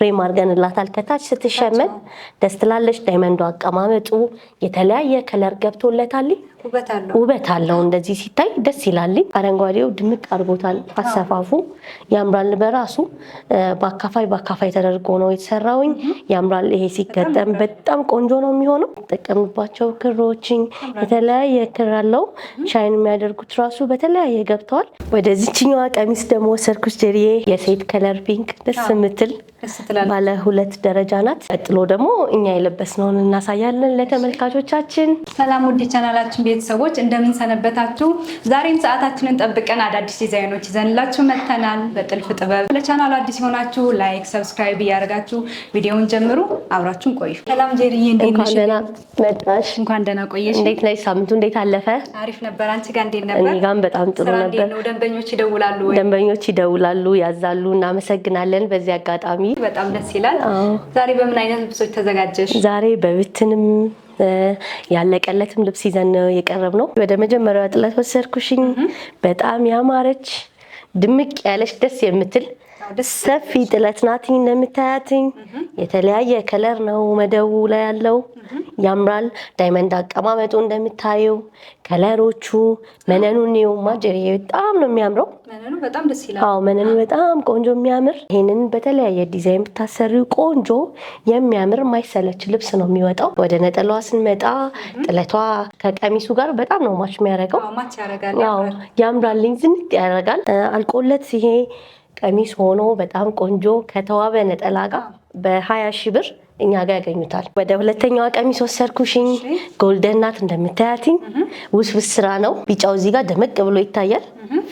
ፍሬም አድርገንላታል ከታች ስትሸመን ደስ ትላለች ዳይመንዱ አቀማመጡ የተለያየ ከለር ገብቶለታል ውበት አለው እንደዚህ ሲታይ ደስ ይላል አረንጓዴው ድምቅ አርጎታል አሰፋፉ ያምራል በራሱ በአካፋይ ተደርጎ ነው የተሰራው ያምራል ይሄ ሲገጠም በጣም ቆንጆ ነው የሚሆነው ተጠቀምባቸው ክሮችን የተለያየ ክር አለው ሻይን የሚያደርጉት ራሱ በተለያየ ገብተዋል ወደዚህኛው ቀሚስ ደግሞ ወሰድኩት ጀሪዬ የሴት ከለር ፒንክ ደስ ምትል ባለ ሁለት ደረጃ ናት ቀጥሎ ደግሞ እኛ የለበስነውን እናሳያለን ለተመልካቾቻችን ሰላም ወዲ ቻናላችን ቤተሰቦች እንደምን ሰነበታችሁ ዛሬም ሰዓታችንን ጠብቀን አዳዲስ ዲዛይኖች ይዘንላችሁ መጥተናል በጥልፍ ጥበብ ለቻናሉ አዲስ ሆናችሁ ላይክ ሰብስክራይብ ያርጋችሁ ቪዲዮውን ጀምሩ አብራችሁን ቆዩ ሰላም ጀሪዬ እንኳን ደህና መጣሽ እንኳን ደህና ቆየሽ እንዴት ነሽ ሳምንቱ እንዴት አለፈ አሪፍ ነበር አንቺ ጋር እንዴት ነበር እኔ ጋር በጣም ጥሩ ነበር ደንበኞች ይደውላሉ ያዛሉ እናመሰግናለን በዚህ አጋጣሚ በጣም ደስ ይላል ዛሬ በምን አይነት ልብሶች ተዘጋጀሽ ዛሬ በብትንም ያለቀለትም ልብስ ይዘን የቀረብነው ወደ መጀመሪያው ጥለት ወሰድኩሽኝ በጣም ያማረች ድምቅ ያለች ደስ የምትል ሰፊ ጥለት ናት እንደምታያትኝ የተለያየ ከለር ነው መደቡ ላይ ያለው ያምራል ዳይመንድ አቀማመጡ እንደምታዩ ከለሮቹ መነኑኒው ማጀሪዬ በጣም ነው የሚያምረው መነኑ በጣም ደስ ይላል መነኑ በጣም ቆንጆ የሚያምር ይሄንን በተለያየ ዲዛይን ብታሰሪው ቆንጆ የሚያምር ማይሰለች ልብስ ነው የሚወጣው ወደ ነጠላዋ ስንመጣ ጥለቷ ከቀሚሱ ጋር በጣም ነው ማች የሚያደርገው ማች ያረጋል ያምራልኝ ዝንጥ ያደርጋል አልቆለት ይሄ ቀሚስ ሆኖ በጣም ቆንጆ ከተዋበ ነጠላ ጋር በ20 ሺህ ብር እኛ ጋር ያገኙታል ወደ ሁለተኛው ቀሚስ ወሰድኩሽኝ ጎልደን ናት እንደምታያትኝ ውስብስ ስራ ነው ቢጫው እዚህ ጋር ደመቅ ብሎ ይታያል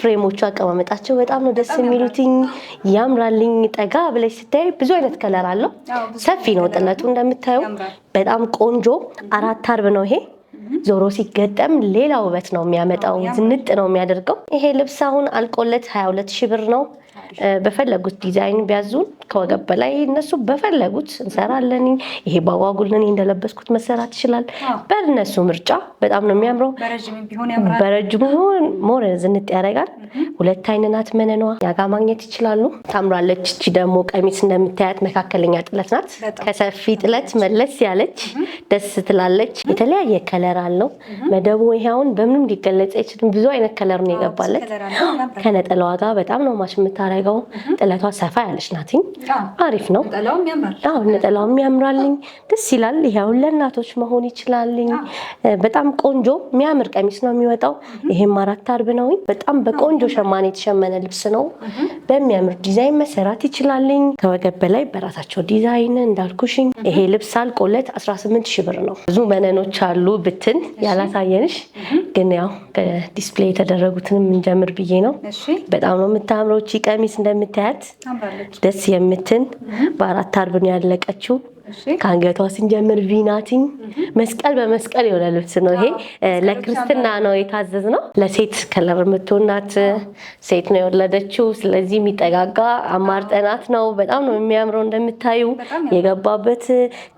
ፍሬሞቹ አቀማመጣቸው በጣም ነው ደስ የሚሉትኝ ያምራልኝ ጠጋ ብለሽ ስታይ ብዙ አይነት ከለር አለው ሰፊ ነው ጥለቱ እንደምታዩ በጣም ቆንጆ 4 አርብ ነው ይሄ ዞሮ ሲገጠም ሌላ ውበት ነው የሚያመጣው ዝንጥ ነው የሚያደርገው ይሄ ልብስ አሁን አልቆለት 22 ሺህ ብር ነው በፈለጉት ዲዛይን ቢያዙን ከወገብ በላይ እነሱ በፈለጉት እንሰራለን ይሄ ባጓጉልን እንደለበስኩት መሰራት ይችላል በእነሱ ምርጫ በጣም ነው የሚያምረው በረጅሙ ሞር ዝንጥ ያደርጋል ሁለት አይነናት መነኗ ያጋ ማግኘት ይችላሉ ታምራለች እቺ ደግሞ ቀሚስ እንደምታያት መካከለኛ ጥለት ናት ከሰፊ ጥለት መለስ ያለች ደስ ትላለች የተለያየ ከለር አለው መደቡ ይሄውን በምንም ሊገለጽ አይችልም ብዙ አይነት ከለር ነው የገባለት ከነጠላዋ ጋር በጣም ነው ማሽ የምታረገው ጥለቷ ሰፋ ያለች ናትኝ አሪፍ ነው ነጠላውም ያምራልኝ ደስ ይላል ይሄው ለእናቶች መሆን ይችላልኝ በጣም ቆንጆ የሚያምር ቀሚስ ነው የሚወጣው ይሄም 4 አርብ ነው በጣም በቆንጆ ሸማኔ የተሸመነ ልብስ ነው በሚያምር ዲዛይን መሰራት ይችላልኝ ከወገብ በላይ በራሳቸው ዲዛይን እንዳልኩሽኝ ይሄ ልብስ አልቆለት 18 ሺህ ብር ነው ብዙ መነኖች አሉ ብትን ያላሳየንሽ ግን ያው ከዲስፕሌይ የተደረጉትንም እንጀምር ብዬ ነው በጣም ነው የምታምረው እቺ ቀሚስ እንደምታያት ደስ የምትን በ4 አርብ ነው ያለቀችው ካንገቷ ስንጀምር ቪናቲን መስቀል በመስቀል የሆነ ልብስ ነው ይሄ ለክርስትና ነው የታዘዝነው ለሴት ከለር ምትሆናት ሴት ነው የወለደችው ስለዚህ የሚጠጋጋ አማርጠናት ነው በጣም ነው የሚያምረው እንደምታዩ የገባበት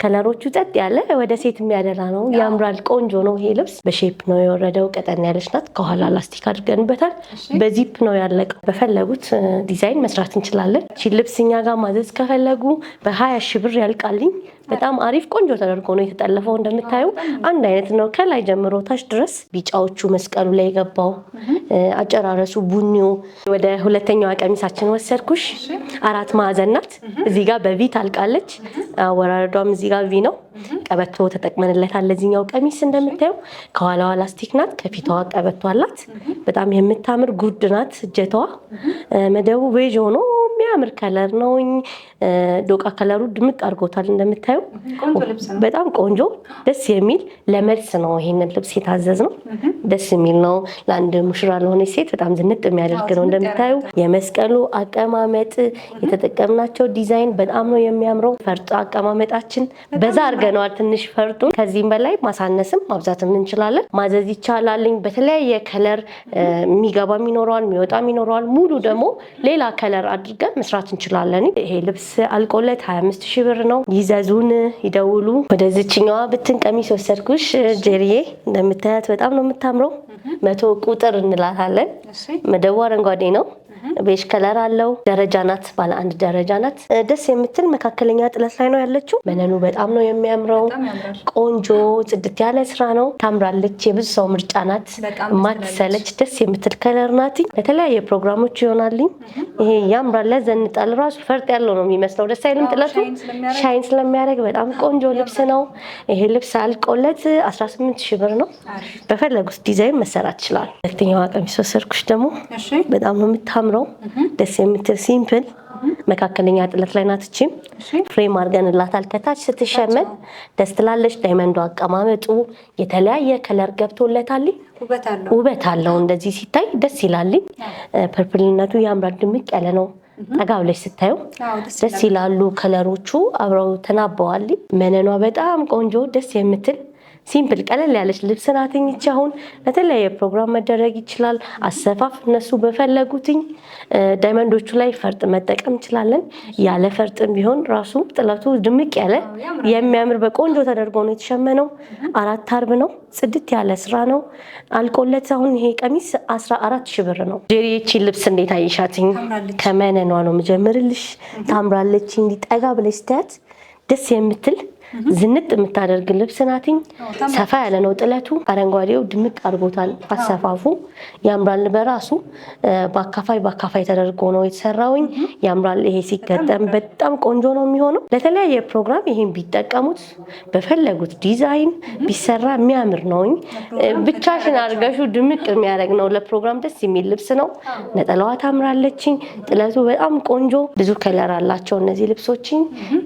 ከለሮቹ ጸጥ ያለ ወደ ሴት የሚያደላ ነው ያምራል ቆንጆ ነው ይሄ ልብስ በሼፕ ነው የወረደው ቀጠን ያለች ናት ከኋላ ላስቲክ አድርገንበታል በዚፕ ነው ያለቀው በፈለጉት ዲዛይን መስራት እንችላለን እቺ ልብስኛ ጋር ማዘዝ ከፈለጉ በ20 ሺህ ብር ያልቃልኝ በጣም አሪፍ ቆንጆ ተደርጎ ነው የተጠለፈው እንደምታዩ አንድ አይነት ነው ከላይ ጀምሮ ታች ድረስ ቢጫዎቹ መስቀሉ ላይ ገባው አጨራረሱ ቡኒው ወደ ሁለተኛው ቀሚሳችን ወሰድኩሽ 4 ማዕዘን ናት እዚህ ጋር በቪ ታልቃለች ወራረዷም እዚህ ጋር ቪ ነው ቀበቶ ተጠቅመንለታል ለዚህኛው ቀሚስ እንደምታዩ ከኋላዋ ላስቲክ ናት ከፊቷ ቀበቶ አላት በጣም የምታምር ጉድ ናት እጀታዋ መደቡ ቤጅ ሆኖ የሚያምር ከለር ነው ዶቃ ከለሩ ድምቅ አድርጎታል እንደምታዩ በጣም ቆንጆ ደስ የሚል ለመልስ ነው ይሄንን ልብስ የታዘዝነው ደስ የሚል ነው ለአንድ ሙሽራ ለሆነች ሴት በጣም ዝንጥ የሚያደርግ ነው እንደምታዩ የመስቀሉ አቀማመጥ የተጠቀምናቸው ዲዛይን በጣም ነው የሚያምረው ፈርጣ አቀማመጣችን በዛ አድርገናል ትንሽ ፈርጡን ከዚህም በላይ ማሳነስም ማብዛትም እንችላለን ማዘዝ ይቻላልኝ በተለያየ ከለር የሚገባ ይኖራል የሚወጣ ይኖራል ሙሉ ደግሞ ሌላ ከለር አድርገን መስራት እንችላለን ይሄ ልብስ አልቆለት 25 ሺህ ብር ነው ይዘዙን ይደውሉ ወደዚህኛዋ ብትን ቀሚስ ወሰድኩሽ ጀሪዬ እንደምታያት በጣም ነው የምታምረው 100 ቁጥር እንላታለን መደቡ አረንጓዴ ነው ቤጅ ከለር አለው። ደረጃ ናት፣ ባለ አንድ ደረጃ ናት። ደስ የምትል መካከለኛ ጥለት ላይ ነው ያለችው። መነኑ በጣም ነው የሚያምረው። ቆንጆ ጽድት ያለ ስራ ነው። ታምራለች። የብዙ ሰው ምርጫ ናት። ማትሰለች ደስ የምትል ከለር ናት። ለተለያየ ፕሮግራሞች ይሆናልኝ። ይሄ ያምራል። ለዘንጣል ራሱ ፈርጥ ያለው ነው የሚመስለው። ደስ አይልም? ጥለቱ ሻይን ስለሚያደርግ በጣም ቆንጆ ልብስ ነው። ይሄ ልብስ አልቆለት 18000 ብር ነው። በፈለጉት ዲዛይን መሰራት ይችላል። ሁለተኛዋ ቀሚስ ወሰድኩሽ ደግሞ በጣም ነው የምታምረው። ደስ የምትል ሲምፕል መካከለኛ ጥለት ላይ ናት። እቺም ፍሬም አድርገንላታል። ከታች ስትሸመን ደስ ትላለች። ዳይመንዱ አቀማመጡ የተለያየ ከለር ገብቶለታል። ውበት አለው። እንደዚህ ሲታይ ደስ ይላል። ፐርፕልነቱ ያምራል። ድምቅ ያለ ነው። ጠጋ ብለሽ ስታዩ ደስ ይላሉ። ከለሮቹ አብረው ተናበዋል። መነኗ በጣም ቆንጆ ደስ የምትል ሲምፕል ቀለል ያለች ልብስ ናት። እቺ አሁን ለተለያየ ፕሮግራም መደረግ ይችላል። አሰፋፍ እነሱ በፈለጉትኝ ዳይመንዶቹ ላይ ፈርጥ መጠቀም እንችላለን። ያለ ፈርጥም ቢሆን ራሱ ጥለቱ ድምቅ ያለ የሚያምር በቆንጆ ተደርጎ ነው የተሸመነው። 4 አርብ ነው። ጽድት ያለ ስራ ነው። አልቆለት አሁን ይሄ ቀሚስ 14000 ብር ነው። ጄሪ እቺ ልብስ እንዴት አየሻትኝ? ከመነኗ ነው መጀመርልሽ። ታምራለች። እንዲጠጋ ብለሽ ስታያት ደስ የምትል ዝንጥ የምታደርግ ልብስ ናትኝ። ሰፋ ያለ ነው ጥለቱ። አረንጓዴው ድምቅ አድርጎታል። አሰፋፉ ያምራል። በራሱ በአካፋይ ተደርጎ ነው የተሰራውኝ። ያምራል። ይሄ ሲገጠም በጣም ቆንጆ ነው የሚሆነው። ለተለያየ ፕሮግራም ይሄን ቢጠቀሙት በፈለጉት ዲዛይን ቢሰራ የሚያምር ነውኝ። ብቻሽን አድርገሹ ድምቅ የሚያደርግ ነው። ለፕሮግራም ደስ የሚል ልብስ ነው። ነጠላዋ ታምራለችኝ። ጥለቱ በጣም ቆንጆ ብዙ ከለር አላቸው እነዚህ ልብሶችኝ።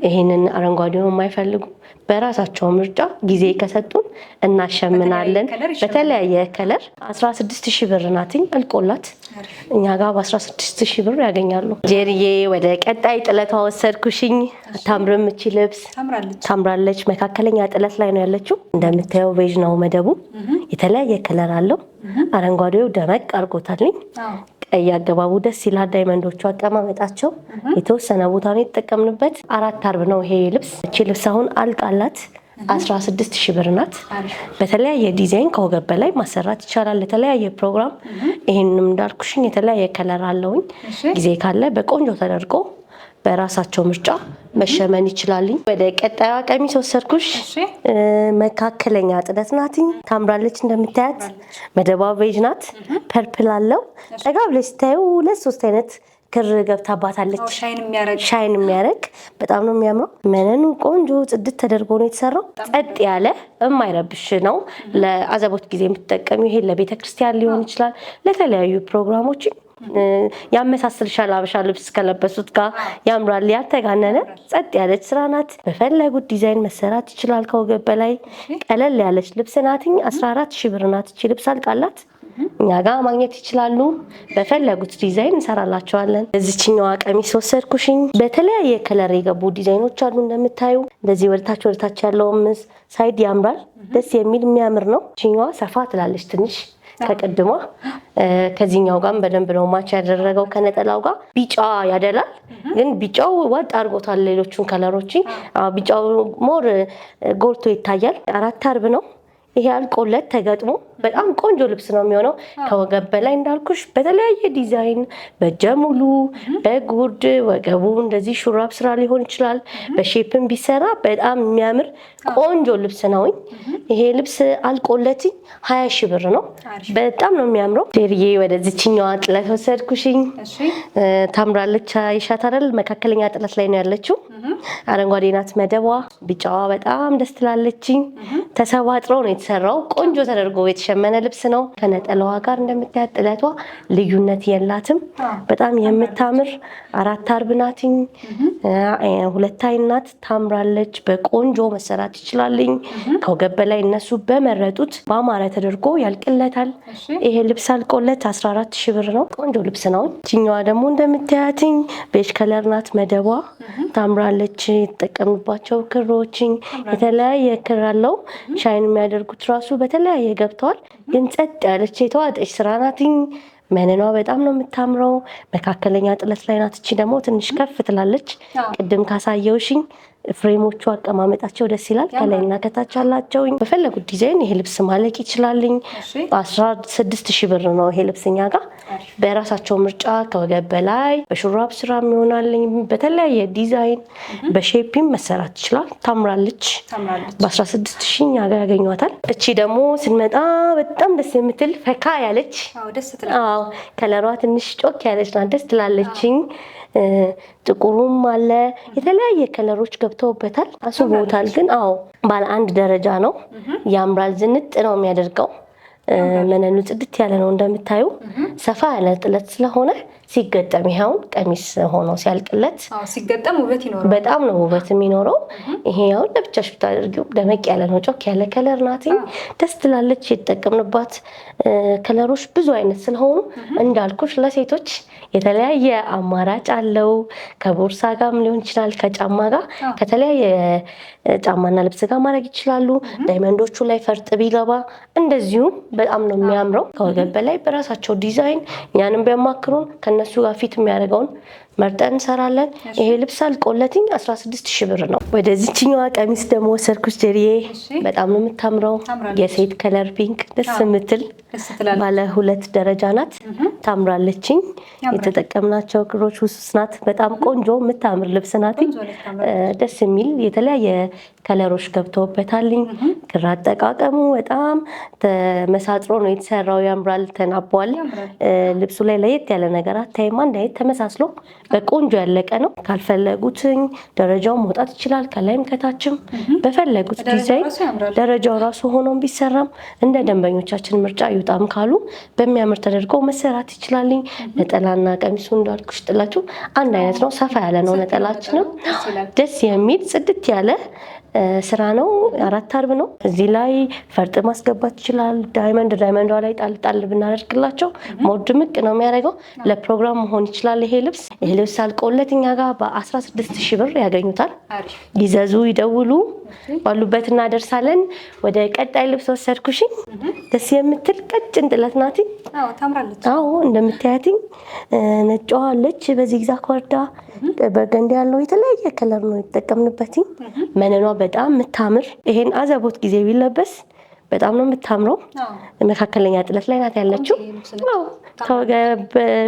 ይሄንን አረንጓዴውን የማይፈልጉ በራሳቸው ምርጫ ጊዜ ከሰጡን እናሸምናለን። በተለያየ ከለር 16000 ብር ናትኝ። አልቆላት እኛ ጋር በ16000 ብር ያገኛሉ። ጄሪዬ ወደ ቀጣይ ጥለቷ ወሰድኩሽኝ። ታምርም እቺ ልብስ ታምራለች። መካከለኛ ጥለት ላይ ነው ያለችው። እንደምታየው ቤጅ ነው መደቡ። የተለያየ ከለር አለው። አረንጓዴው ደመቅ አድርጎታልኝ። ቀይ አገባቡ ደስ ይላል። ዳይመንዶቹ አቀማመጣቸው የተወሰነ ቦታ ነው የተጠቀምንበት። 4 አርብ ነው ይሄ ልብስ። እቺ ልብስ አሁን አልቃላት 16000 ብር ናት። በተለያየ ዲዛይን ከወገብ በላይ ማሰራት ይቻላል ለተለያየ ፕሮግራም። ይሄንንም እንዳልኩሽኝ የተለያየ ከለር አለውኝ። ጊዜ ካለ በቆንጆ ተደርጎ በራሳቸው ምርጫ መሸመን ይችላል። ወደ ቀጣዩ ቀሚስ ወሰድኩሽ። መካከለኛ ጥለት ናትኝ። ታምራለች። እንደምታያት መደባ ቤጅ ናት። ፐርፕል አለው። ጠጋ ብለሽ ስታዩ 2-3 አይነት ክር ገብታባታለች። ሻይን የሚያደርግ በጣም ነው የሚያምረው። መነኑ ቆንጆ ጽድት ተደርጎ ነው የተሰራው። ጸጥ ያለ የማይረብሽ ነው። ለአዘቦት ጊዜ የምትጠቀሚው ይሄ ለቤተክርስቲያን ሊሆን ይችላል። ለተለያዩ ፕሮግራሞች ያመሳስልሻል። አበሻ ልብስ ከለበሱት ጋር ያምራል። ያልተጋነነ ጸጥ ያለች ስራ ናት። በፈለጉት ዲዛይን መሰራት ይችላል። ከወገብ በላይ ቀለል ያለች ልብስ ናትኝ። 14000 ብር ናት። እቺ ልብስ አልቃላት እኛ ጋር ማግኘት ይችላሉ። በፈለጉት ዲዛይን እንሰራላቸዋለን። እዚችኛዋ ቀሚስ ወሰድኩሽኝ። በተለያየ ከለር የገቡ ዲዛይኖች አሉ። እንደምታዩ እንደዚህ ወደታች ያለውም ሳይድ ያምራል። ደስ የሚል የሚያምር ነው። እቺኛዋ ሰፋ ትላለች ትንሽ ከቀድሟ። ከዚህኛው ጋር በደንብ ነው ማች ያደረገው ከነጠላው ጋር። ቢጫ ያደላል፣ ግን ቢጫው ወጥ አድርጎታል ሌሎቹን ከለሮች። ቢጫው ሞር ጎልቶ ይታያል። 4 አርብ ነው ይሄ አልቆለት ተገጥሞ በጣም ቆንጆ ልብስ ነው የሚሆነው። ከወገብ በላይ እንዳልኩሽ በተለያየ ዲዛይን በእጀ ሙሉ በጉርድ ወገቡ እንደዚህ ሹራብ ስራ ሊሆን ይችላል። በሼፕም ቢሰራ በጣም የሚያምር ቆንጆ ልብስ ነው። ይሄ ልብስ አልቆለት 20000 ብር ነው። በጣም ነው የሚያምረው። ዴሪዬ ወደዚህኛዋ ጥለት ወሰድኩሽኝ። ታምራለች። አይሻት አይደል? መካከለኛ ጥለት ላይ ነው ያለችው። አረንጓዴ ናት መደቧ። ቢጫዋ በጣም ደስ ትላለችኝ። ተሰባጥረው ነው የተሰራው። ቆንጆ ተደርጎ የተሸመነ ልብስ ነው። ከነጠላዋ ጋር እንደምታያት ጥለቷ ልዩነት የላትም። በጣም የምታምር 4 አርብ ናትኝ። 2 አይን ናት። ታምራለች። በቆንጆ መሰራት ይችላልኝ። ከወገብ በላይ እነሱ በመረጡት በአማረ ተደርጎ ያልቅለታል። ይሄ ልብስ አልቆለት 14000 ብር ነው። ቆንጆ ልብስ ነው። እቺኛዋ ደግሞ እንደምታያትኝ ቤጅ ከለር ናት መደቧ። ታምራለች። የተጠቀምባቸው ክሮችኝ የተለያየ ክር አለው። ሻይን የሚያደርጉት ራሱ በተለያየ ገብተዋል። ግን ጸጥ ያለች የተዋጠች ስራ ናትኝ። መነኗ በጣም ነው የምታምረው። መካከለኛ ጥለት ላይ ናት። እቺ ደግሞ ትንሽ ከፍ ትላለች። ቅድም ካሳየውሽኝ ፍሬሞቹ አቀማመጣቸው ደስ ይላል። ከላይና ከታች አላቸው። በፈለጉት ዲዛይን ይሄ ልብስ ማለቅ ይችላልኝ። 16000 ብር ነው ይሄ ልብስ እኛ ጋር በራሳቸው ምርጫ ከወገብ በላይ በሹራብ ስራ ይሆናልኝ። በተለያየ ዲዛይን በሼፕም መሰራት ይችላል። ታምራለች። በ16000 እኛ ጋር ያገኟታል። እቺ ደግሞ ስንመጣ በጣም ደስ የምትል ፈካ ያለች ከለሯ ትንሽ ጮክ ያለች ናት። ደስ ትላለችኝ። ጥቁሩም አለ የተለያየ ከለሮች ገብተውበታል። አስቦታል ግን ባለ አንድ ደረጃ ነው። ያምራል። ዝንጥ ነው የሚያደርገው። መነኑ ጽድት ያለ ነው እንደምታዩ። ሰፋ ያለ ጥለት ስለሆነ ሲገጠም ይሄውን ቀሚስ ሆኖ ሲያልቅለት ሲገጠም ውበት ይኖረው። በጣም ነው ውበት የሚኖረው። ይሄውን ለብቻሽ ብታደርጊው ደመቅ ያለ ነው። ጮክ ያለ ከለር ናት። ደስ ትላለች። የተጠቀምንባት ከለሮች ብዙ አይነት ስለሆኑ እንዳልኩሽ ለሴቶች የተለያየ አማራጭ አለው። ከቦርሳ ጋርም ሊሆን ይችላል፣ ከጫማ ጋር ከተለያየ ጫማና ልብስ ጋር ማድረግ ይችላሉ። ዳይመንዶቹ ላይ ፈርጥ ቢገባ እንደዚሁም በጣም ነው የሚያምረው። ከወገብ በላይ በራሳቸው ዲዛይን እኛንም ቢያማክሩን ከነሱ ጋር ፊት የሚያደርገውን መርጠን እንሰራለን። ይሄ ልብስ አልቆለትኝ 16000 ብር ነው። ወደዚህኛዋ ቀሚስ ደግሞ ወሰድኩሽ ጀሪዬ። በጣም ነው የምታምረው። የሴት ከለር ፒንክ ደስ የምትል ባለ 2 ደረጃ ናት። ታምራለችኝ። የተጠቀምናቸው ክሮች ውስጥ ናት። በጣም ቆንጆ የምታምር ልብስ ናት። ደስ የሚል የተለያየ ከለሮች ገብተውበታልኝ። ክር አጠቃቀሙ በጣም ተመሳጥሮ ነው የተሰራው። ያምራል። ተናቧል። ልብሱ ላይ ለየት ያለ ነገር አታይም። አንድ አይነት ተመሳስሎ በቆንጆ ያለቀ ነው። ካልፈለጉትኝ ደረጃውን መውጣት ይችላል። ከላይም ከታችም በፈለጉት ዲዛይን ደረጃው ራሱ ሆኖም ቢሰራም እንደ ደንበኞቻችን ምርጫ ይውጣም ካሉ በሚያምር ተደርጎ መሰራት ይችላልኝ። ነጠላና ቀሚሱ እንዳልኩሽ ጥለቱ አንድ አይነት ነው። ሰፋ ያለ ነው ነጠላችንም። ደስ የሚል ጽድት ያለ ስራ ነው። 4 አርብ ነው። እዚህ ላይ ፈርጥ ማስገባት ይችላል። ዳይመንዷ ላይ ጣል ብናደርግላቸው ሞር ድምቅ ነው የሚያደርገው። ለፕሮግራም መሆን ይችላል። ይሄ ልብስ አልቆለት እኛ ጋር በ16000 ብር ያገኙታል። ይዘዙ፣ ይደውሉ፣ ባሉበት እናደርሳለን። ወደ ቀጣይ ልብስ ወሰድኩሽኝ። ደስ የምትል ቀጭን ጥለት ናት። ታምራለች። እንደምታያት ነጭዋ አለች በዚግዛግ ወርዳ በርገንዲ ያለው የተለያየ ከለር ነው የተጠቀምንበት። መነኗ በጣም የምታምር ይሄን አዘቦት ጊዜ ቢለበስ በጣም ነው የምታምረው። መካከለኛ ጥለት ላይ ናት ያለችው። ከወገብ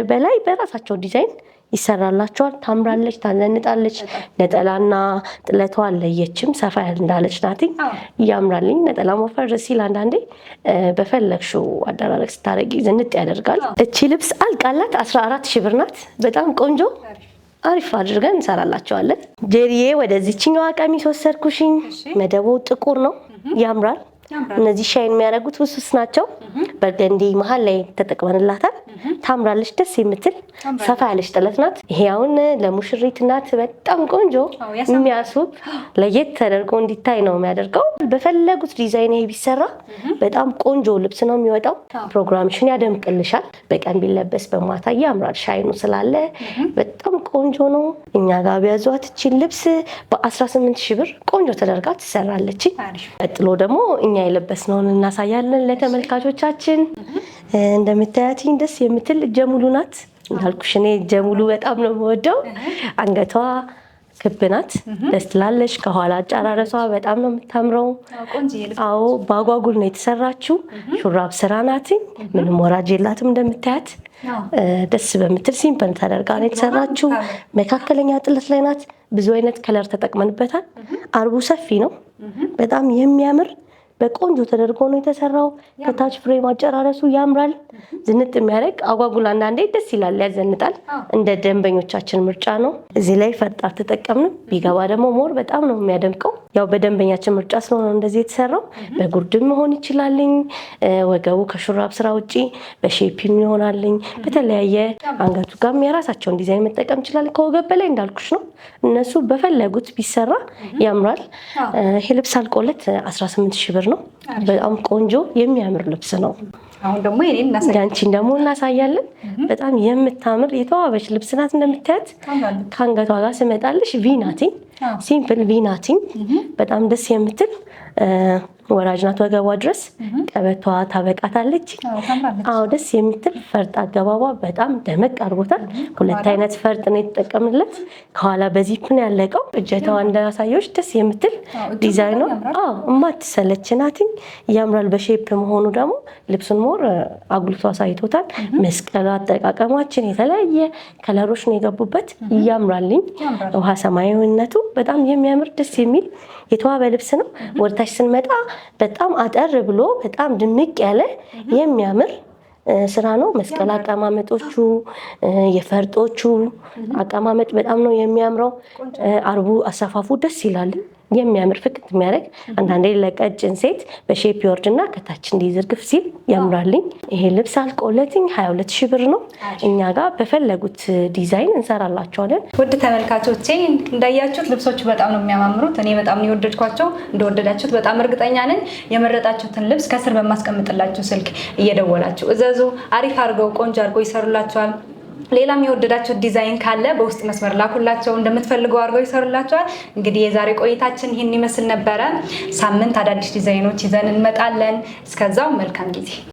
በላይ በራሳቸው ዲዛይን ይሰራላቸዋል። ታምራለች፣ ታዘንጣለች። ነጠላና ጥለቷ አለየችም። ሰፋ እንዳለች ናት። ያምራልኝ። ነጠላ ወፈር ሲል አንዳንዴ በፈለግሽው አደራረግ ስታረጊ ዝንጥ ያደርጋል። እቺ ልብስ አልቃላት 14000 ብር ናት። በጣም ቆንጆ አሪፍ አድርገን እንሰራላቸዋለን። ጀሪዬ ወደዚህኛዋ ቀሚስ ወሰድኩሽኝ። መደቡ ጥቁር ነው። ያምራል። እነዚህ ሻይን የሚያደርጉት ውስስ ናቸው። በርገንዲ መሀል ላይ ተጠቅመንላታል። ታምራለች። ደስ የምትል ሰፋ ያለች ጥለት ናት። ይሄ አሁን ለሙሽሪት ናት። በጣም ቆንጆ የሚያስውብ ለየት ተደርጎ እንዲታይ ነው የሚያደርገው። በፈለጉት ዲዛይን ይሄ ቢሰራ በጣም ቆንጆ ልብስ ነው የሚወጣው። ፕሮግራምሽን ያደምቅልሻል። በቀን ቢለበስ በማታ ያምራል። ሻይኑ ስላለ በጣም ቆንጆ ነው። እኛ ጋር ቢያዟት እቺን ልብስ በ18000 ብር ቆንጆ ተደርጋ ትሰራለች። ቀጥሎ ደግሞ እኛ የለበስነውን እናሳያለን ለተመልካቾቻችን። እንደምታያትኝ ደስ የምትል ጀሙሉ ናት። እንዳልኩሽ እኔ ጀሙሉ በጣም ነው የምወደው። አንገቷ ክብ ናት። ደስ ትላለች። ከኋላ አጨራረሷ በጣም ነው የምታምረው። በአጓጉል ነው የተሰራችው። ሹራብ ስራ ናት። ምንም ወራጅ የላትም። እንደምታያት ደስ በምትል ሲምፕል ተደርጋ ነው የተሰራችው። መካከለኛ ጥለት ላይ ናት። ብዙ አይነት ከለር ተጠቅመንበታል። አርቡ ሰፊ ነው። በጣም የሚያምር በቆንጆ ተደርጎ ነው የተሰራው። ከታች ፍሬም አጨራረሱ ያምራል። ዝንጥ የሚያደርግ አጓጉል አንዳንዴ ደስ ይላል፣ ያዘንጣል። እንደ ደንበኞቻችን ምርጫ ነው። እዚህ ላይ ፈርጥ አልተጠቀምንም። ቢገባ ደግሞ ሞር በጣም ነው የሚያደምቀው። ያው በደንበኛችን ምርጫ ስለሆነ እንደዚህ የተሰራው። በጉርድም መሆን ይችላልኝ። ወገቡ ከሹራብ ስራ ውጪ በሼፕም ይሆናልኝ። በተለያየ አንገቱ ጋርም የራሳቸውን ዲዛይን መጠቀም ይችላል። ከወገብ በላይ እንዳልኩሽ ነው። እነሱ በፈለጉት ቢሰራ ያምራል። ይሄ ልብስ አልቆለት 18000 ብር ነው። በጣም ቆንጆ የሚያምር ልብስ ነው። አሁን ደግሞ ያንቺን ደግሞ እናሳያለን። በጣም የምታምር የተዋበች ልብስ ናት። እንደምታያት ከአንገቷ ጋር ስመጣለሽ ቪናቲን ሲምፕል ቪናቲን በጣም ደስ የምትል ወራጅ ናት ወገቧ ድረስ ቀበቷ ታበቃታለች። አዎ ደስ የምትል ፈርጥ አገባቧ በጣም ደመቅ አድርጎታል። ሁለት አይነት ፈርጥ ነው የተጠቀምለት። ከኋላ በዚፕ ነው ያለቀው። እጀታዋ እንዳሳየች ደስ የምትል ዲዛይኗ እማትሰለች ናትኝ። ያምራል። በሼፕ መሆኑ ደግሞ ልብሱን ሞር አጉልቶ አሳይቶታል። መስቀል አጠቃቀማችን የተለያየ ከለሮች ነው የገቡበት። ያምራልኝ። ውሃ ሰማያዊነቱ በጣም የሚያምር ደስ የሚል የተዋበ ልብስ ነው። ወደታች ስንመጣ በጣም አጠር ብሎ በጣም ድምቅ ያለ የሚያምር ስራ ነው። መስቀል አቀማመጦቹ የፈርጦቹ አቀማመጥ በጣም ነው የሚያምረው። አርቡ አሰፋፉ ደስ ይላል። የሚያምር ፍክት የሚያደርግ አንዳንዴ ለቀጭን ሴት በሼፕ ይወርድና ከታች እንዲዝርግፍ ሲል ያምራልኝ። ይሄ ልብስ አልቆለትኝ 22,000 ብር ነው። እኛ ጋር በፈለጉት ዲዛይን እንሰራላቸዋለን። ውድ ተመልካቾቼ እንዳያችሁት ልብሶቹ በጣም ነው የሚያማምሩት። እኔ በጣም ነው የወደድኳቸው። እንደወደዳችሁት በጣም እርግጠኛ ነኝ። የመረጣችሁትን ልብስ ከስር በማስቀምጥላችሁ ስልክ እየደወላችሁ እዘዙ። አሪፍ አድርገው ቆንጆ አድርገው ይሰሩላችኋል። ሌላም የወደዳችሁት ዲዛይን ካለ በውስጥ መስመር ላኩላቸው። እንደምትፈልገው አድርገው ይሰሩላችኋል። እንግዲህ የዛሬ ቆይታችን ይህን ይመስል ነበረ። ሳምንት አዳዲስ ዲዛይኖች ይዘን እንመጣለን። እስከዛው መልካም ጊዜ